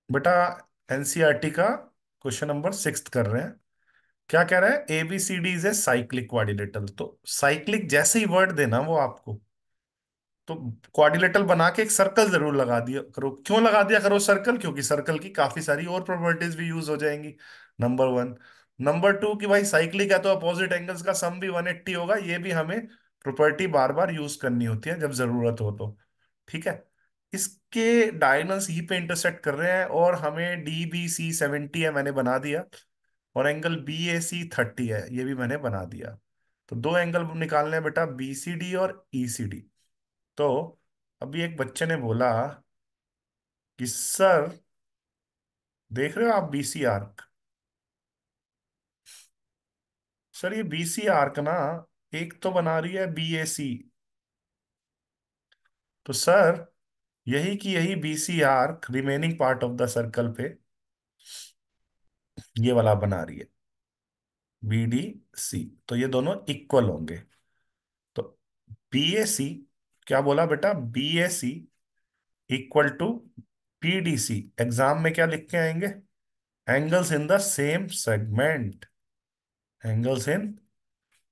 बेटा एनसीईआरटी का question number 6 कर रहे हैं। क्या कह रहा है? ABCD is a cyclic quadrilateral. तो साइक्लिक जैसे ही वर्ड देना वो आपको, तो क्वाड्रिलेटरल बना के एक सर्कल जरूर लगा दिया करो। क्यों लगा दिया करो सर्कल? क्योंकि सर्कल की काफी सारी और प्रॉपर्टीज भी यूज हो जाएंगी। Number one. नंबर टू कि भाई साइक्लिक है तो अपोजिट एंगल्स का सम भी 180 होगा। ये भी हमें प्रॉपर्टी बार बार यूज करनी होती है जब जरूरत हो तो। ठीक है। इसके डायगोनल्स ही पे इंटरसेक्ट कर रहे हैं और हमें डी बी सी 70 है, मैंने बना दिया। और एंगल बी ए सी 30 है, ये भी मैंने बना दिया। तो दो एंगल निकालने हैं बेटा, बी सी डी और ई सी डी। तो अभी एक बच्चे ने बोला कि सर, देख रहे हो आप बीसी आर्क? सर ये बीसी आर्क ना, एक तो बना रही है बीएसी। तो सर यही की यही BC arc remaining part of the circle पे ये वाला बना रही है बीडी सी। तो ये दोनों इक्वल होंगे। तो बीएसी, क्या बोला बेटा? BAC equal to PDC. Exam में क्या लिख के आएंगे? Angles in the same segment. Angles in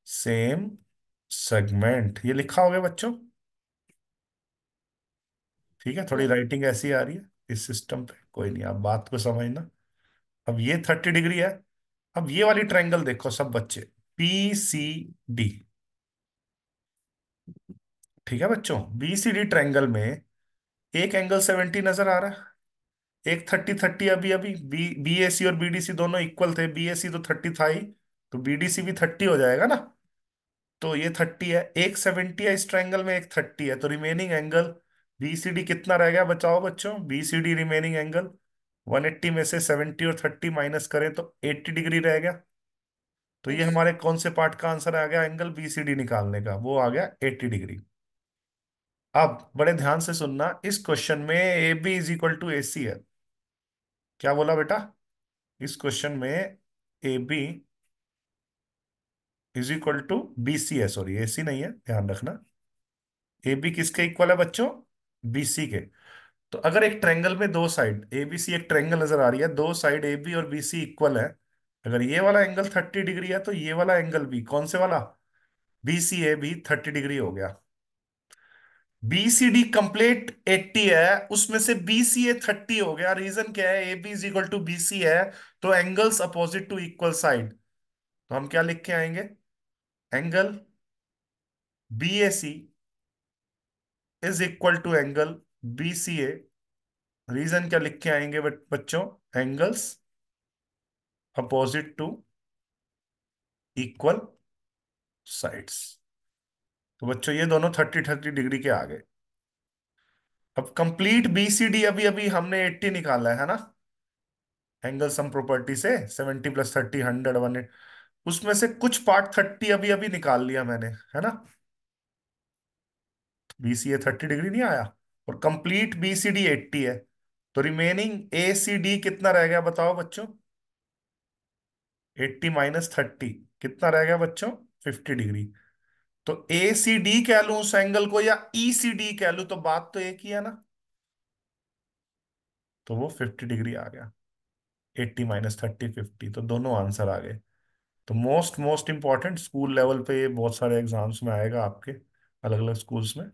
same segment, ये लिखा होगा बच्चों। ठीक है, थोड़ी हम्म। राइटिंग ऐसी आ रही है इस सिस्टम पे, कोई नहीं, आप बात को समझना। अब ये 30 डिग्री है। अब ये वाली ट्रायंगल देखो सब बच्चे, पी सी डी। ठीक है बच्चों, बी सी डी ट्रायंगल में एक एंगल 70 नजर आ रहा है, एक 30 30। अभी अभी बी ए सी और बी डी सी दोनों इक्वल थे। बी ए सी तो 30 था ही, तो बी डी सी भी 30 हो जाएगा ना। तो ये 30 है, एक 70 है इस ट्रायंगल में, एक 30 है। तो रिमेनिंग एंगल बीसीडी कितना रह गया? बचाओ बच्चों, बीसीडी रिमेनिंग एंगल 180 में से 70 और 30 माइनस करें तो 80 डिग्री रह गया। तो ये यस। हमारे कौन से पार्ट का आंसर आ गया एंगल बीसीडी निकालने का? वो आ गया 80 डिग्री। अब बड़े ध्यान से सुनना, इस क्वेश्चन में A B is equal to A C है। क्या बोला बेटा? इस क्वेश्चन में A B is equal to B C है, सॉरी ए सी नहीं है, ध्यान रखना। ए बी किसके इक्वल है बच्चों? बी सी के। तो अगर एक ट्रायंगल में दो साइड ए बी सी, एक ट्रायंगल नजर आ रही है, दो साइड ए बी और बी सी इक्वल है। अगर ये वाला एंगल 30 डिग्री है तो ये वाला एंगल भी, कौन से वाला? बी सी ए भी 30 डिग्री हो गया। बी सी डी कंप्लीट 80 है, उसमें से बी सी ए 30 हो गया। रीजन क्या है? A B is equal to B C है, तो angles opposite to equal side. तो हम क्या लिख के आएंगे? Angle B A C is equal to angle B C A. Reason क्या लिख के आएंगे बच्चों? Angles opposite to equal sides. तो बच्चों ये दोनों 30 30 डिग्री के आ गए। अब कंप्लीट बीसीडी अभी अभी हमने 80 निकाला है ना, एंगल सम प्रॉपर्टी से 70 प्लस 30 100 100। उसमें से कुछ पार्ट 30 अभी अभी निकाल लिया मैंने, है ना। बीसीए 30 डिग्री नहीं आया, और कंप्लीट बीसीडी 80 है। तो रिमेनिंग ए सी डी कितना रह गया बताओ बच्चों? 80 माइनस 30 कितना रह गया बच्चों? 50 डिग्री। तो ए सी डी कह लूं उस एंगल को या ई सी डी कह लूं, तो बात तो एक ही है ना। तो वो 50 डिग्री आ गया। 80 माइनस 30 50, तो दोनों आंसर आ गए। तो most most important, school level पे ये बहुत सारे एग्जाम्स में आएगा आपके, अलग अलग स्कूल्स में।